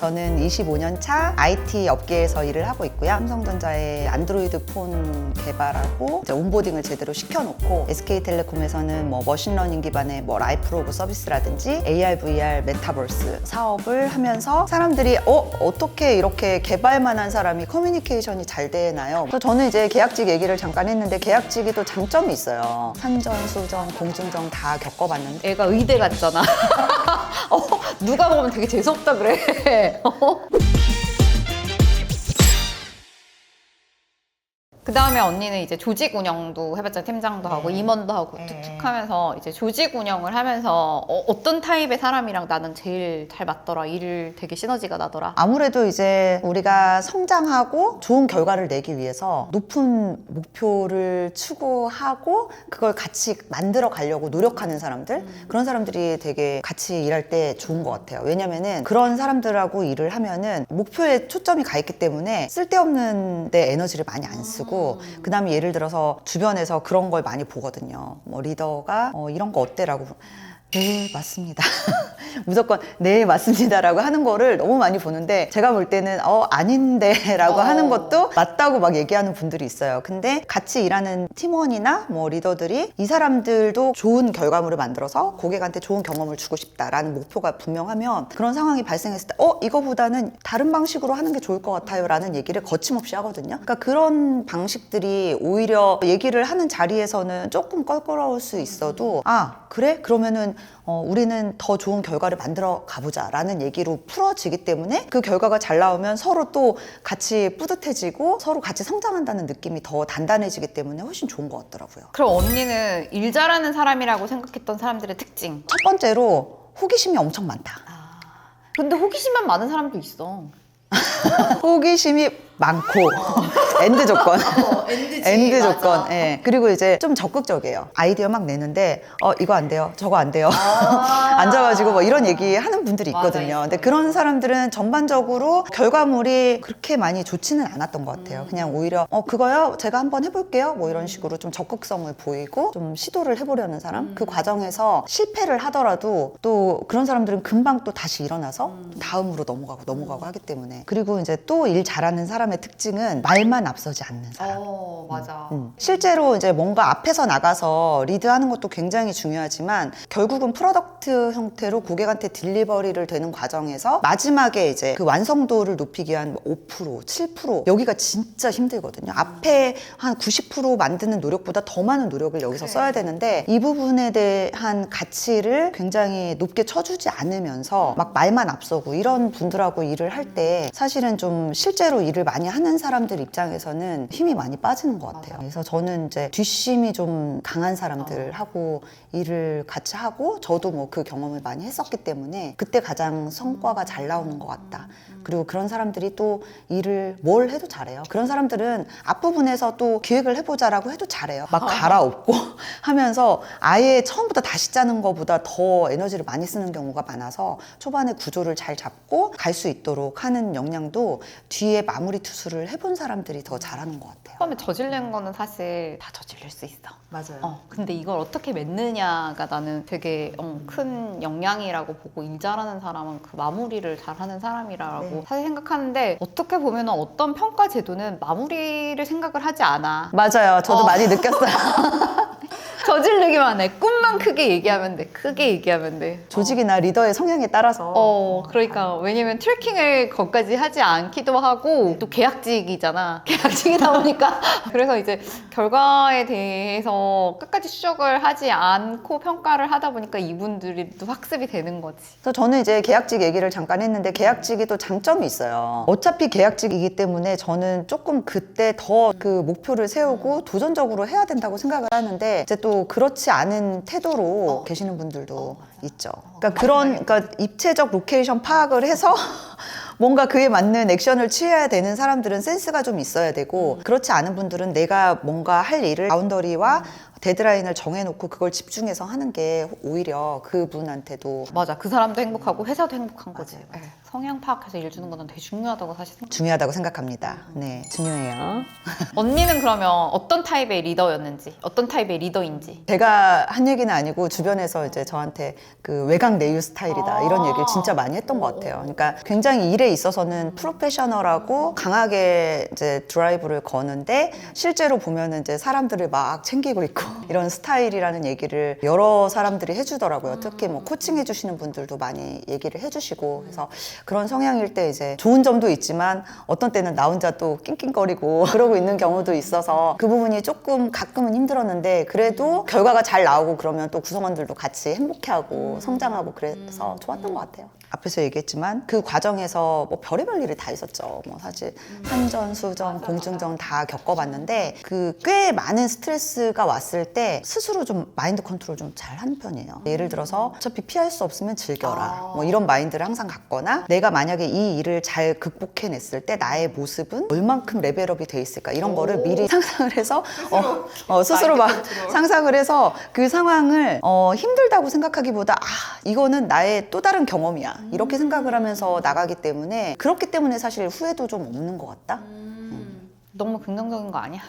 저는 25년 차 IT 업계에서 일을 하고 있고요. 삼성전자의 안드로이드 폰 개발하고 이제 온보딩을 제대로 시켜놓고 SK텔레콤에서는 뭐 머신러닝 기반의 뭐 라이프 로그 서비스라든지 AR, VR, 메타버스 사업을 하면서 사람들이 어떻게 이렇게 개발만 한 사람이 커뮤니케이션이 잘 되나요? 그래서 저는 이제 계약직 얘기를 잠깐 했는데 계약직이 또 장점이 있어요. 산전, 수정, 공중정 다 겪어봤는데 애가 의대 갔잖아. 누가 보면 되게 재수없다 그래. 그 다음에 언니는 이제 조직 운영도 해봤잖아. 팀장도 하고 임원도 하고 툭툭 하면서 이제 조직 운영을 하면서 어떤 타입의 사람이랑 나는 제일 잘 맞더라. 일을 되게 시너지가 나더라. 아무래도 이제 우리가 성장하고 좋은 결과를 내기 위해서 높은 목표를 추구하고 그걸 같이 만들어 가려고 노력하는 사람들 그런 사람들이 되게 같이 일할 때 좋은 것 같아요. 왜냐면은 그런 사람들하고 일을 하면은 목표에 초점이 가 있기 때문에 쓸데없는 데 에너지를 많이 안 쓰고 그 다음에 예를 들어서 주변에서 그런 걸 많이 보거든요. 뭐 리더가 이런 거 어때라고 네 맞습니다. 무조건 네 맞습니다라고 하는 거를 너무 많이 보는데 제가 볼 때는 아닌데 라고 하는 것도 맞다고 막 얘기하는 분들이 있어요. 근데 같이 일하는 팀원이나 뭐 리더들이 이 사람들도 좋은 결과물을 만들어서 고객한테 좋은 경험을 주고 싶다라는 목표가 분명하면 그런 상황이 발생했을 때 이거보다는 다른 방식으로 하는 게 좋을 것 같아요 라는 얘기를 거침없이 하거든요. 그러니까 그런 방식들이 오히려 얘기를 하는 자리에서는 조금 껄끄러울 수 있어도 그래? 그러면은 우리는 더 좋은 결과를 만들어 가보자 라는 얘기로 풀어지기 때문에 그 결과가 잘 나오면 서로 또 같이 뿌듯해지고 서로 같이 성장한다는 느낌이 더 단단해지기 때문에 훨씬 좋은 것 같더라고요. 그럼 언니는 일 잘하는 사람이라고 생각했던 사람들의 특징? 첫 번째로 호기심이 엄청 많다. 근데 호기심만 많은 사람도 있어. 호기심이 많고 엔드 조건 엔드 조건. 맞아. 예. 그리고 이제 좀 적극적이에요. 아이디어 막 내는데 이거 안 돼요 저거 안 돼요 앉아가지고 뭐 이런 얘기 하는 분들이 있거든요. 맞아, 근데 그런 사람들은 전반적으로 결과물이 그렇게 많이 좋지는 않았던 것 같아요. 그냥 오히려 그거요 제가 한번 해볼게요 뭐 이런 식으로 좀 적극성을 보이고 좀 시도를 해보려는 사람. 그 과정에서 실패를 하더라도 또 그런 사람들은 금방 또 다시 일어나서 다음으로 넘어가고 하기 때문에. 그리고 이제 또 일 잘하는 사람의 특징은 말만 앞서지 않는 사람. 맞아. 실제로 이제 뭔가 앞에서 나가서 리드하는 것도 굉장히 중요하지만 결국은 프로덕트 형태로 고객한테 딜리버리를 되는 과정에서 마지막에 이제 그 완성도를 높이기 위한 5%, 7% 여기가 진짜 힘들거든요. 앞에 한 90% 만드는 노력보다 더 많은 노력을 여기서 써야 되는데 이 부분에 대한 가치를 굉장히 높게 쳐주지 않으면서 막 말만 앞서고 이런 분들하고 일을 할 때 사실은 좀 실제로 일을 많이 하는 사람들 입장에서는 힘이 많이 빠지는 것 같아요. 그래서 저는 이제 뒷심이 좀 강한 사람들하고 일을 같이 하고 저도 뭐 그 경험을 많이 했었기 때문에 그때 가장 성과가 잘 나오는 것 같다. 그리고 그런 사람들이 또 일을 뭘 해도 잘해요. 그런 사람들은 앞부분에서 또 기획을 해보자라고 해도 잘해요. 막 갈아엎고 하면서 아예 처음부터 다시 짜는 것보다 더 에너지를 많이 쓰는 경우가 많아서 초반에 구조를 잘 잡고 갈 수 있도록 하는 역량도 뒤에 마무리 투수를 해본 사람들이 더 잘하는 것 같아요. 처음에 저지르는 거는 사실 다 저질릴 수 있어. 맞아요. 근데 이걸 어떻게 맺느냐가 나는 되게 큰 역량이라고 보고 일 잘하는 사람은 그 마무리를 잘하는 사람이라고 사실 생각하는데 어떻게 보면 어떤 평가 제도는 마무리를 생각을 하지 않아. 맞아요. 저도 많이 느꼈어요. 저지르기만 해. 꿈만 크게 얘기하면 돼. 크게 얘기하면 돼. 조직이나 리더의 성향에 따라서 그러니까 왜냐면 트래킹을 거기까지 하지 않기도 하고 또 계약직이잖아. 계약직이다 보니까 그래서 이제 결과에 대해서 끝까지 추적을 하지 않고 평가를 하다 보니까 이분들이 또 학습이 되는 거지. 그래서 저는 이제 계약직 얘기를 잠깐 했는데 계약직이 또 장점이 있어요. 어차피 계약직이기 때문에 저는 조금 그때 더 그 목표를 세우고 도전적으로 해야 된다고 생각을 하는데 이제 또 그렇지 않은 태도로 계시는 분들도 있죠. 그러니까 입체적 로케이션 파악을 해서 뭔가 그에 맞는 액션을 취해야 되는 사람들은 센스가 좀 있어야 되고 그렇지 않은 분들은 내가 뭔가 할 일을 바운더리와 데드라인을 정해놓고 그걸 집중해서 하는 게 오히려 그분한테도 맞아. 그 사람도 행복하고 회사도 행복한 거지. 네. 성향 파악해서 일 주는 건 되게 중요하다고 사실 생각해요. 중요하다고 생각합니다. 네, 중요해요. 언니는 그러면 어떤 타입의 리더였는지, 어떤 타입의 리더인지. 제가 한 얘기는 아니고 주변에서 이제 저한테 그 외곽 내유 스타일이다 이런 얘기를 진짜 많이 했던 것 같아요. 그러니까 굉장히 일에 있어서는 프로페셔널하고 강하게 이제 드라이브를 거는데 실제로 보면은 이제 사람들을 막 챙기고 있고 이런 스타일이라는 얘기를 여러 사람들이 해주더라고요. 특히 뭐 코칭 해주시는 분들도 많이 얘기를 해주시고 그래서 그런 성향일 때 이제 좋은 점도 있지만 어떤 때는 나 혼자 또 낑낑거리고 그러고 있는 경우도 있어서 그 부분이 조금 가끔은 힘들었는데 그래도 결과가 잘 나오고 그러면 또 구성원들도 같이 행복해하고 성장하고 그래서 좋았던 것 같아요. 앞에서 얘기했지만 그 과정에서 뭐 별의별 일이 다 있었죠. 뭐 사실 한전, 수전, 공중전 다 겪어봤는데 그 꽤 많은 스트레스가 왔을 때 스스로 좀 마인드 컨트롤 좀 잘 하는 편이에요. 예를 들어서 어차피 피할 수 없으면 즐겨라. 뭐 이런 마인드를 항상 갖거나 내가 만약에 이 일을 잘 극복해냈을 때 나의 모습은 얼만큼 레벨업이 돼 있을까 이런 거를 미리 상상을 해서 스스로 막 상상을 해서 그 상황을 힘들다고 생각하기보다 이거는 나의 또 다른 경험이야 이렇게 생각을 하면서 나가기 때문에 그렇기 때문에 사실 후회도 좀 없는 것 같다. 너무 긍정적인 거 아니야?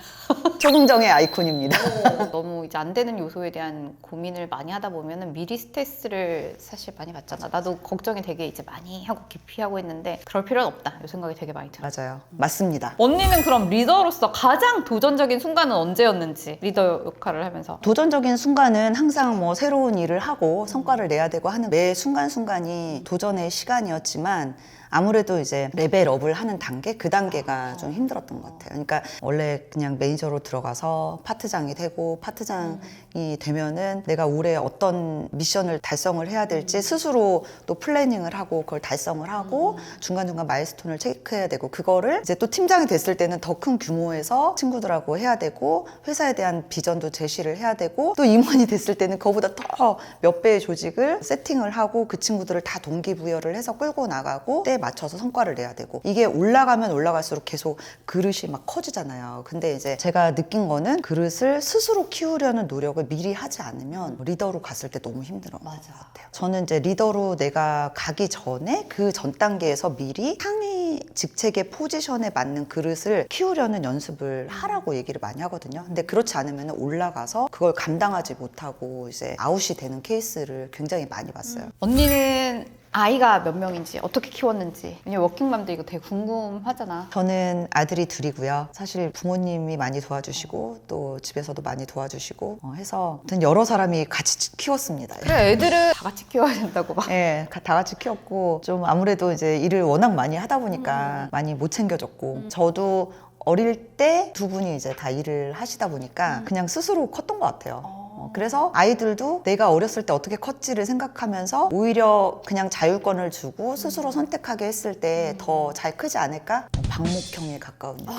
초긍정의 아이콘입니다. 너무 이제 안 되는 요소에 대한 고민을 많이 하다 보면은 미리 스트레스를 사실 많이 받잖아. 나도 걱정이 되게 이제 많이 하고 기피하고 했는데 그럴 필요는 없다. 이 생각이 되게 많이 들어. 맞아요. 맞습니다. 언니는 그럼 리더로서 가장 도전적인 순간은 언제였는지 리더 역할을 하면서. 도전적인 순간은 항상 뭐 새로운 일을 하고 성과를 내야 되고 하는 매 순간순간이 도전의 시간이었지만 아무래도 이제 레벨업을 하는 단계, 그 단계가 좀 힘들었던 것 같아요. 그러니까 원래 그냥 매니저로 들어가서 파트장이 되고 파트장이 되면은 내가 올해 어떤 미션을 달성을 해야 될지 스스로 또 플래닝을 하고 그걸 달성을 하고 중간중간 마일스톤을 체크해야 되고 그거를 이제 또 팀장이 됐을 때는 더 큰 규모에서 친구들하고 해야 되고 회사에 대한 비전도 제시를 해야 되고 또 임원이 됐을 때는 그거보다 더 몇 배의 조직을 세팅을 하고 그 친구들을 다 동기부여를 해서 끌고 나가고 때에 맞춰서 성과를 내야 되고 이게 올라가면 올라갈수록 계속 그릇이 막 커지잖아요. 근데 이제 제가 느낀 거는 그릇을 스스로 키우려는 노력을 미리 하지 않으면 리더로 갔을 때 너무 힘들어. 맞아. 같아요. 저는 이제 리더로 내가 가기 전에 그 전 단계에서 미리 상위 직책의 포지션에 맞는 그릇을 키우려는 연습을 하라고 얘기를 많이 하거든요. 근데 그렇지 않으면 올라가서 그걸 감당하지 못하고 이제 아웃이 되는 케이스를 굉장히 많이 봤어요. 언니는 아이가 몇 명인지 어떻게 키웠는지. 왜냐면 워킹맘도 이거 되게 궁금하잖아. 저는 아들이 둘이고요. 사실 부모님이 많이 도와주시고 또 집에서도 많이 도와주시고 해서 아무튼 여러 사람이 같이 키웠습니다. 그래, 애들은 다 같이 키워야 된다고 막. 예, 다 같이 키웠고 좀 아무래도 이제 일을 워낙 많이 하다 보니까 많이 못 챙겨줬고 저도 어릴 때 두 분이 이제 다 일을 하시다 보니까 그냥 스스로 컸던 것 같아요. 그래서 아이들도 내가 어렸을 때 어떻게 컸지를 생각하면서 오히려 그냥 자율권을 주고 스스로 선택하게 했을 때 더 잘 크지 않을까? 방목형에 가까운 거.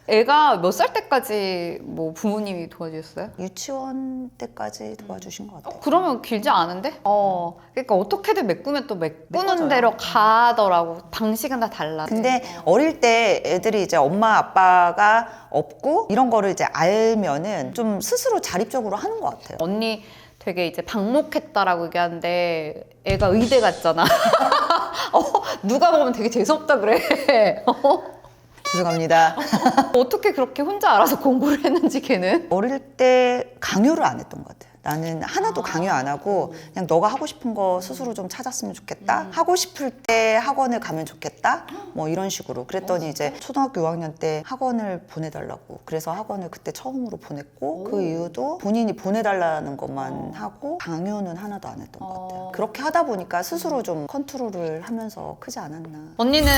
애가 몇 살 때까지 뭐 부모님이 도와주셨어요? 유치원 때까지 도와주신 것 같아요. 그러면 길지 않은데? 그러니까 어떻게든 메꾸면 또 메꾸는 메꿔져요. 대로 가더라고. 방식은 다 달라. 근데 어릴 때 애들이 이제 엄마 아빠가 없고 이런 거를 이제 알면은 좀 스스로 자립적으로 하는 것 같아요. 언니 되게 이제 방목했다라고 얘기하는데 애가 의대 갔잖아. 누가 보면 되게 재수없다 그래. 죄송합니다. 어떻게 그렇게 혼자 알아서 공부를 했는지 걔는? 어릴 때 강요를 안 했던 것 같아요. 나는 하나도 강요 안 하고 그냥 너가 하고 싶은 거 스스로 좀 찾았으면 좋겠다. 하고 싶을 때 학원을 가면 좋겠다. 뭐 이런 식으로. 그랬더니 이제 초등학교 6학년 때 학원을 보내달라고. 그래서 학원을 그때 처음으로 보냈고 그 이유도 본인이 보내달라는 것만 하고 강요는 하나도 안 했던 것 같아요. 그렇게 하다 보니까 스스로 좀 컨트롤을 하면서 크지 않았나. 언니는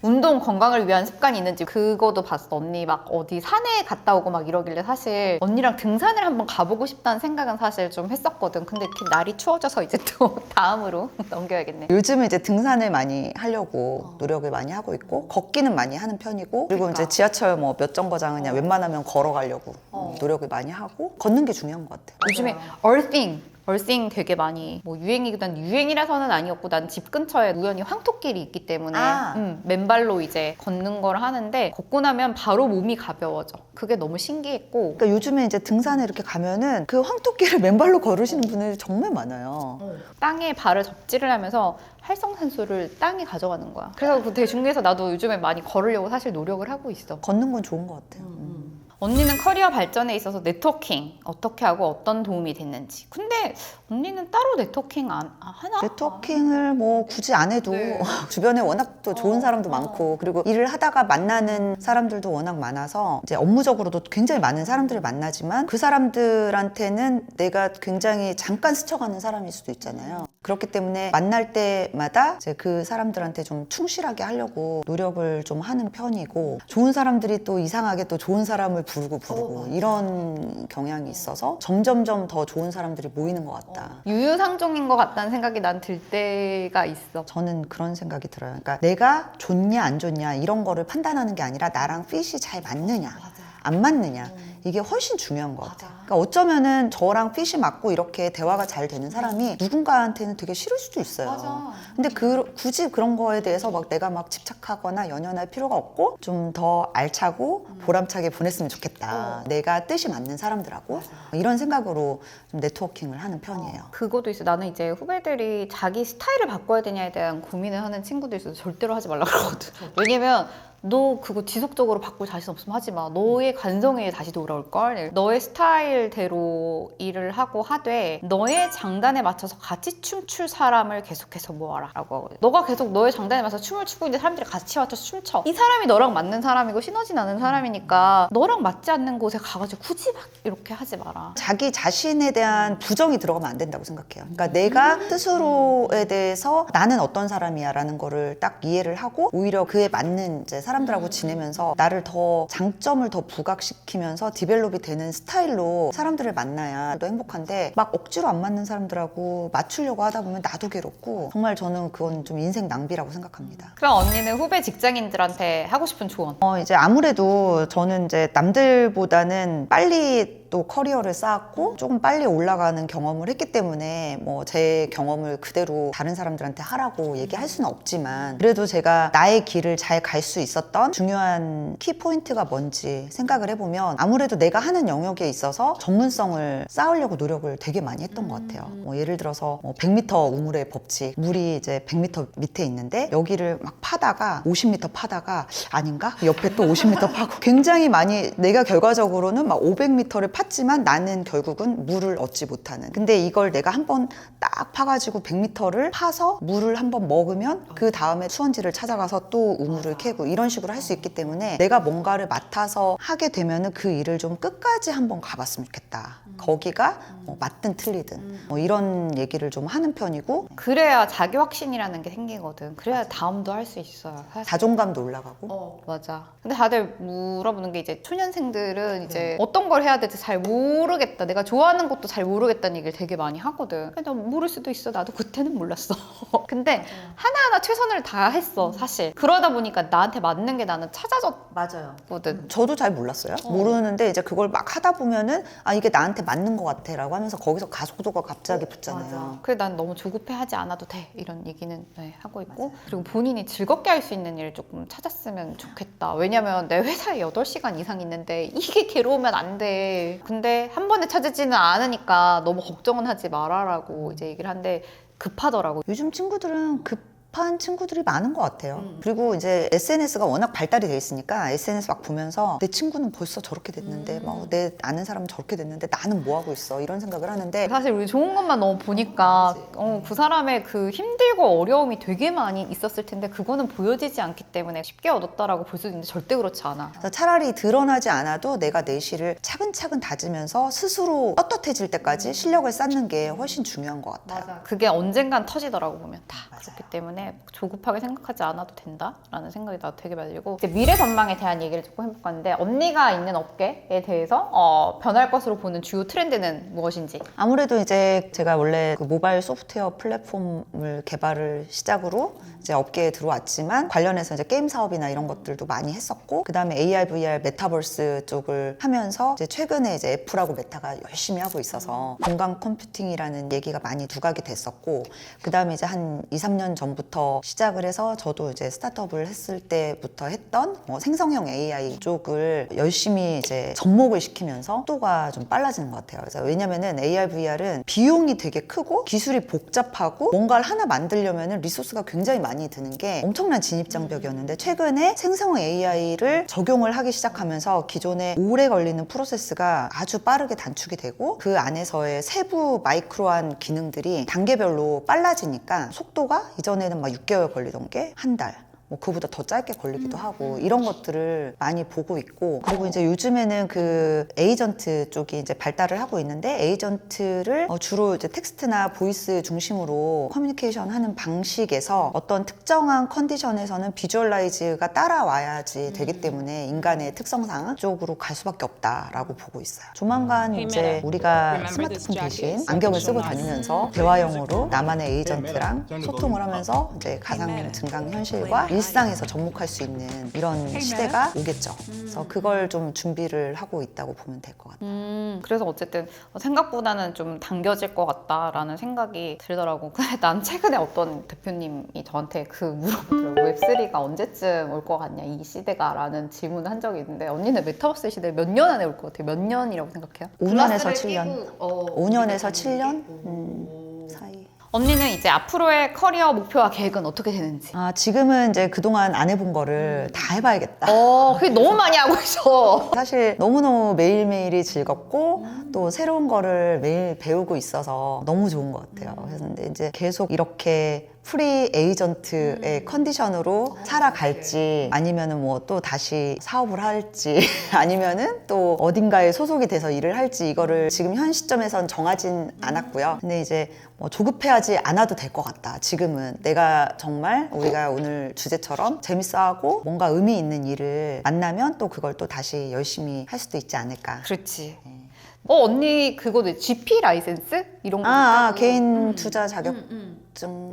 운동 건강을 위한 습관이 있는지 그거도 봤어. 언니 막 어디 산에 갔다 오고 막 이러길래 사실 언니랑 등산을 한번 가보고 싶다는 생각은 사실 좀 했었거든. 근데 이렇게 날이 추워져서 이제 또 다음으로 넘겨야겠네. 요즘은 이제 등산을 많이 하려고 노력을 많이 하고 있고 걷기는 많이 하는 편이고 그리고 그러니까. 이제 지하철 뭐 몇 정거장 그냥 웬만하면 걸어가려고 노력을 많이 하고 걷는 게 중요한 것 같아요. 요즘에 earthing 벌싱 되게 많이 뭐 유행이기도 한 유행이라서는 아니었고 난 집 근처에 우연히 황토길이 있기 때문에 맨발로 이제 걷는 걸 하는데 걷고 나면 바로 몸이 가벼워져. 그게 너무 신기했고 그러니까 요즘에 이제 등산에 이렇게 가면은 그 황토길을 맨발로 걸으시는 분들이 정말 많아요. 땅에 발을 접지를 하면서 활성산소를 땅이 가져가는 거야. 그래서 그거 되게 중요해서 나도 요즘에 많이 걸으려고 사실 노력을 하고 있어. 걷는 건 좋은 것 같아요. 언니는 커리어 발전에 있어서 네트워킹 어떻게 하고 어떤 도움이 됐는지. 근데 언니는 따로 네트워킹 안 하나? 네트워킹을 뭐 굳이 안 해도 네. 주변에 워낙 또 좋은 사람도 많고 그리고 일을 하다가 만나는 사람들도 워낙 많아서 이제 업무적으로도 굉장히 많은 사람들을 만나지만 그 사람들한테는 내가 굉장히 잠깐 스쳐가는 사람일 수도 있잖아요. 그렇기 때문에 만날 때마다 이제 그 사람들한테 좀 충실하게 하려고 노력을 좀 하는 편이고 좋은 사람들이 또 이상하게 또 좋은 사람을 부르고 이런 경향이 있어서 점점점 더 좋은 사람들이 모이는 것 같다. 유유상종인 것 같다는 생각이 난 들 때가 있어. 저는 그런 생각이 들어요. 그러니까 내가 좋냐 안 좋냐 이런 거를 판단하는 게 아니라 나랑 핏이 잘 맞느냐 안 맞느냐 이게 훨씬 중요한 것 같아요. 그러니까 어쩌면은 저랑 핏이 맞고 이렇게 대화가 잘 되는 사람이 누군가한테는 되게 싫을 수도 있어요. 근데 굳이 그런 거에 대해서 막 내가 막 집착하거나 연연할 필요가 없고 좀 더 알차고 보람차게 보냈으면 좋겠다. 내가 뜻이 맞는 사람들하고 이런 생각으로 좀 네트워킹을 하는 편이에요. 그것도 있어. 나는 이제 후배들이 자기 스타일을 바꿔야 되냐에 대한 고민을 하는 친구도 있어서 절대로 하지 말라 그러거든. 왜냐면 너 그거 지속적으로 바꿀 자신 없으면 하지 마. 너의 관성에 다시 돌아올걸. 너의 스타일대로 일을 하고 하되 너의 장단에 맞춰서 같이 춤출 사람을 계속해서 모아라 라고 하거든. 너가 계속 너의 장단에 맞춰서 춤을 추고 있는데 사람들이 같이 맞춰서 춤춰. 이 사람이 너랑 맞는 사람이고 시너지 나는 사람이니까 너랑 맞지 않는 곳에 가가지고 굳이 막 이렇게 하지 마라. 자기 자신에 대한 부정이 들어가면 안 된다고 생각해요. 그러니까 내가 스스로에 대해서 나는 어떤 사람이야 라는 거를 딱 이해를 하고 오히려 그에 맞는 이제 사람들하고 지내면서 나를 더 장점을 더 부각시키면서 디벨롭이 되는 스타일로 사람들을 만나야 또 행복한데 막 억지로 안 맞는 사람들하고 맞추려고 하다 보면 나도 괴롭고 정말 저는 그건 좀 인생 낭비라고 생각합니다. 그럼 언니는 후배 직장인들한테 하고 싶은 조언? 이제 아무래도 저는 이제 남들보다는 빨리 또 커리어를 쌓았고 조금 빨리 올라가는 경험을 했기 때문에 뭐 제 경험을 그대로 다른 사람들한테 하라고 얘기할 수는 없지만 그래도 제가 나의 길을 잘 갈 수 있었던 중요한 키포인트가 뭔지 생각을 해보면 아무래도 내가 하는 영역에 있어서 전문성을 쌓으려고 노력을 되게 많이 했던 것 같아요. 뭐 예를 들어서 100m 우물의 법칙, 물이 이제 100m 밑에 있는데 여기를 막 파다가 50m 파다가 아닌가? 옆에 또 50m 파고 굉장히 많이 내가 결과적으로는 막 500m를 팠지만 나는 결국은 물을 얻지 못하는. 근데 이걸 내가 한번 딱 파가지고 100m를 파서 물을 한번 먹으면 그 다음에 수원지를 찾아가서 또 우물을 캐고 이런 식으로 할 수 있기 때문에 내가 뭔가를 맡아서 하게 되면은 그 일을 좀 끝까지 한번 가봤으면 좋겠다. 거기가 맞든 틀리든 이런 얘기를 좀 하는 편이고 그래야 자기 확신이라는 게 생기거든. 그래야 다음도 할 수 있어요. 사실. 자존감도 올라가고 맞아. 근데 다들 물어보는 게 이제 초년생들은 이제 어떤 걸 해야 될지 잘 모르겠다. 내가 좋아하는 것도 잘 모르겠다는 얘기를 되게 많이 하거든. 나 모를 수도 있어. 나도 그때는 몰랐어. 근데 하나하나 최선을 다했어, 사실. 그러다 보니까 나한테 맞는 게 나는 찾아졌거든. 저도 잘 몰랐어요. 모르는데 이제 그걸 막 하다 보면은 아 이게 나한테 맞는 것 같아 라고 하면서 거기서 가속도가 갑자기 붙잖아요. 그래 난 너무 조급해하지 않아도 돼 이런 얘기는 하고 있고 그리고 본인이 즐겁게 할 수 있는 일을 조금 찾았으면 좋겠다. 왜냐면 내 회사에 8시간 이상 있는데 이게 괴로우면 안 돼. 근데 한 번에 찾지는 않으니까 너무 걱정은 하지 말아라고 이제 얘기를 한데 급하더라고. 요즘 친구들은 급한 친구들이 많은 것 같아요. 그리고 이제 SNS가 워낙 발달이 돼 있으니까 SNS 막 보면서 내 친구는 벌써 저렇게 됐는데 막 내 아는 사람은 저렇게 됐는데 나는 뭐 하고 있어 이런 생각을 하는데 사실 우리 좋은 것만 너무 보니까 그 사람의 그 힘들고 어려움이 되게 많이 있었을 텐데 그거는 보여지지 않기 때문에 쉽게 얻었다라고 볼 수 있는데 절대 그렇지 않아. 그래서 차라리 드러나지 않아도 내가 내실을 차근차근 다지면서 스스로 떳떳해질 때까지 실력을 쌓는 게 훨씬 중요한 것 같아요. 그게 언젠간 터지더라고 보면 다. 그렇기 때문에 때문에 조급하게 생각하지 않아도 된다라는 생각이 나도 되게 많이 들고 이제 미래 전망에 대한 얘기를 조금 해볼 건데 언니가 있는 업계에 대해서 변할 것으로 보는 주요 트렌드는 무엇인지. 아무래도 이제 제가 원래 그 모바일 소프트웨어 플랫폼을 개발을 시작으로 이제 업계에 들어왔지만 관련해서 이제 게임 사업이나 이런 것들도 많이 했었고 그 다음에 AR, VR, 메타버스 쪽을 하면서 이제 최근에 이제 애플하고 메타가 열심히 하고 있어서 공간 컴퓨팅이라는 얘기가 많이 두각이 됐었고 그 다음에 이제 한 2, 3년 전부터 시작을 해서 저도 이제 스타트업을 했을 때부터 했던 뭐 생성형 AI 쪽을 열심히 이제 접목을 시키면서 속도가 좀 빨라지는 것 같아요. 그래서 왜냐면은 AR, VR은 비용이 되게 크고 기술이 복잡하고 뭔가를 하나 만들려면은 리소스가 굉장히 많이 드는 게 엄청난 진입장벽이었는데 최근에 생성형 AI를 적용을 하기 시작하면서 기존에 오래 걸리는 프로세스가 아주 빠르게 단축이 되고 그 안에서의 세부 마이크로한 기능들이 단계별로 빨라지니까 속도가 이전에는 막 6개월 걸리던 게 한 달. 뭐 그보다 더 짧게 걸리기도 하고 이런 것들을 많이 보고 있고 그리고 이제 요즘에는 그 에이전트 쪽이 이제 발달을 하고 있는데 에이전트를 주로 이제 텍스트나 보이스 중심으로 커뮤니케이션 하는 방식에서 어떤 특정한 컨디션에서는 비주얼라이즈가 따라와야지 되기 때문에 인간의 특성상 쪽으로 갈 수밖에 없다라고 보고 있어요. 조만간 이제 우리가 스마트폰 대신 안경을 쓰고 다니면서 대화형으로 나만의 에이전트랑 소통을 하면서 이제 가상 증강 현실과 일상에서 접목할 수 있는 이런 시대가 오겠죠. 그래서 그걸 좀 준비를 하고 있다고 보면 될 것 같아요. 그래서 어쨌든 생각보다는 좀 당겨질 것 같다라는 생각이 들더라고. 근데 난 최근에 어떤 대표님이 저한테 그 물어보더라고. 웹3가 언제쯤 올 것 같냐, 이 시대가 라는 질문을 한 적이 있는데 언니는 메타버스 시대 몇 년 안에 올 것 같아요? 몇 년이라고 생각해요? 5년에서 7년. 5년에서 7년 사이. 언니는 이제 앞으로의 커리어 목표와 계획은 어떻게 되는지? 지금은 이제 그동안 안 해본 거를 다 해봐야겠다. 그게 너무 많이 하고 있어. 사실 너무너무 매일매일이 즐겁고 또 새로운 거를 매일 배우고 있어서 너무 좋은 것 같아요. 그래서 근데 이제 계속 이렇게 프리 에이전트의 컨디션으로 살아갈지 아니면은 뭐 또 다시 사업을 할지 아니면은 또 어딘가에 소속이 돼서 일을 할지 이거를 지금 현 시점에선 정하진 않았고요. 근데 이제 뭐 조급해하지 않아도 될 것 같다. 지금은 내가 정말 우리가 오늘 주제처럼 재밌어하고 뭔가 의미 있는 일을 만나면 또 그걸 또 다시 열심히 할 수도 있지 않을까. 그렇지. 언니 그거도 GP 라이센스? 이런 거 개인 투자 자격증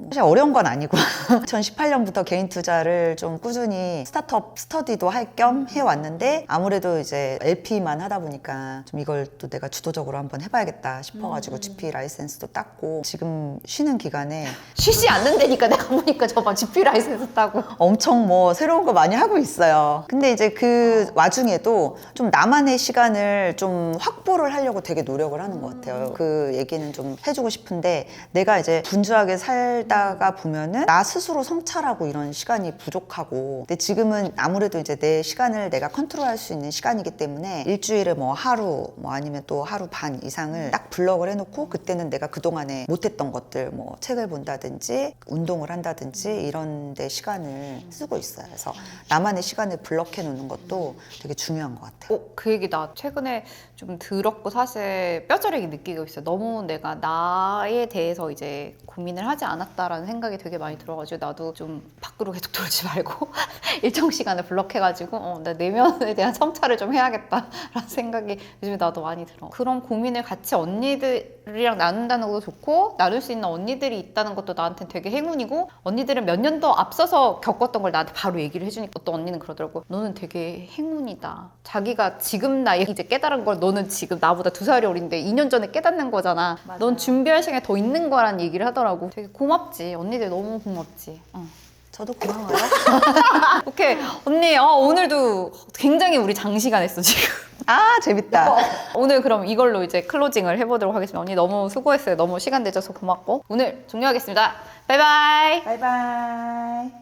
사실 어려운 건 아니고 2018년부터 개인 투자를 좀 꾸준히 스타트업 스터디도 할 겸 해왔는데 아무래도 이제 LP만 하다 보니까 좀 이걸 또 내가 주도적으로 한번 해봐야겠다 싶어가지고 GP 라이센스도 땄고 지금 쉬는 기간에 쉬지 않는다니까 내가 보니까 저번 GP 라이센스 따고 엄청 뭐 새로운 거 많이 하고 있어요. 근데 이제 그 와중에도 좀 나만의 시간을 좀 확보를 하려고 되게 노력을 하는 것 같아요. 그 얘기는 좀 해주고 싶은데 내가 이제 분주하게 살다가 보면은 나 스스로 성찰하고 이런 시간이 부족하고 근데 지금은 아무래도 이제 내 시간을 내가 컨트롤할 수 있는 시간이기 때문에 일주일에 뭐 하루 뭐 아니면 또 하루 반 이상을 딱 블럭을 해놓고 그때는 내가 그동안에 못했던 것들 뭐 책을 본다든지 운동을 한다든지 이런 데 시간을 쓰고 있어요. 그래서 나만의 시간을 블럭해 놓는 것도 되게 중요한 것 같아요. 그 얘기 나 최근에 좀 들었고 사실 뼈저리게 느끼고 있어요. 너무 내가 나에 대해서 이제 고민을 하지 않았다라는 생각이 되게 많이 들어가지고 나도 좀 밖으로 계속 돌지 말고 일정 시간을 블럭해가지고 나 내면에 대한 성찰을 좀 해야겠다라는 생각이 요즘에 나도 많이 들어. 그런 고민을 같이 언니들이랑 나눈다는 것도 좋고 나눌 수 있는 언니들이 있다는 것도 나한테는 되게 행운이고 언니들은 몇 년 더 앞서서 겪었던 걸 나한테 바로 얘기를 해주니까 어떤 언니는 그러더라고. 너는 되게 행운이다. 자기가 지금 나이에 이제 깨달은 걸 너는 지금 나보다 2살이 어린데 2년 전에 깨닫는 거잖아. 맞아요. 넌 준비할 시간이 더 있는 거란 얘기를 하더라고. 되게 고맙지. 언니들 너무 고맙지. 저도 고마워요. 오케이. 언니 오늘도 굉장히 우리 장시간 했어 지금. 재밌다. 오늘 그럼 이걸로 이제 클로징을 해보도록 하겠습니다. 언니 너무 수고했어요. 너무 시간 내줘서 고맙고 오늘 종료하겠습니다. 바이바이. 바이바이.